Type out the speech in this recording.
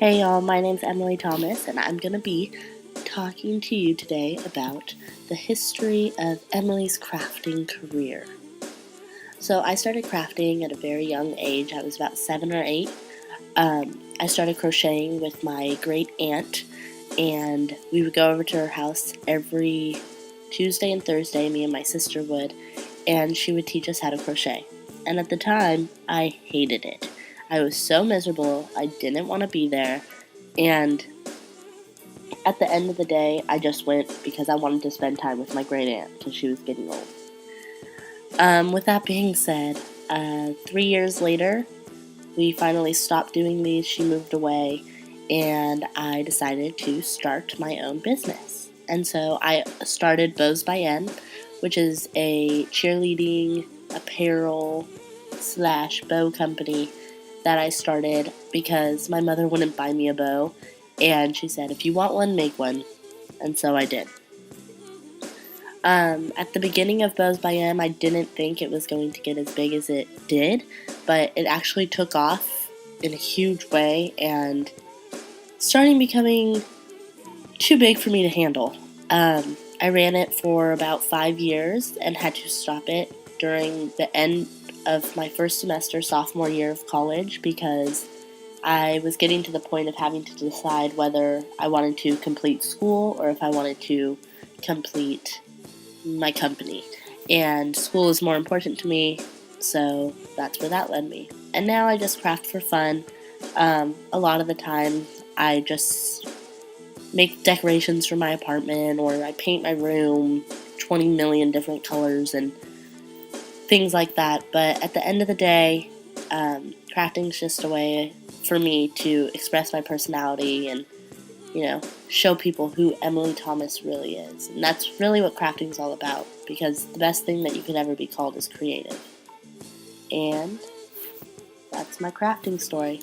Hey y'all, my name's Emily Thomas, and I'm going to be talking to you today about the history of Emily's crafting career. So, I started crafting at a very young age. I was about 7 or 8. I started crocheting with my great aunt, and we would go over to her house every Tuesday and Thursday, me and my sister would, and she would teach us how to crochet. And at the time, I hated it. I was so miserable, I didn't want to be there, and at the end of the day, I just went because I wanted to spend time with my great aunt because she was getting old. With that being said, 3 years later, we finally stopped doing these. She moved away, and I decided to start my own business. And so I started Bows by N, which is a cheerleading apparel slash bow company that I started because my mother wouldn't buy me a bow, and she said, if you want one, make one. And so I did. At the beginning of Bows by M, I didn't think it was going to get as big as it did, but it actually took off in a huge way and starting becoming too big for me to handle. I ran it for about 5 years and had to stop it during the end of my first semester, sophomore year of college, because I was getting to the point of having to decide whether I wanted to complete school or if I wanted to complete my company. And school is more important to me, so that's where that led me. And now I just craft for fun. A lot of the time, I just make decorations for my apartment, or I paint my room 20 million different colors and things like that. But at the end of the day, crafting is just a way for me to express my personality and, show people who Emily Thomas really is. And that's really what crafting is all about, because the best thing that you could ever be called is creative. And that's my crafting story.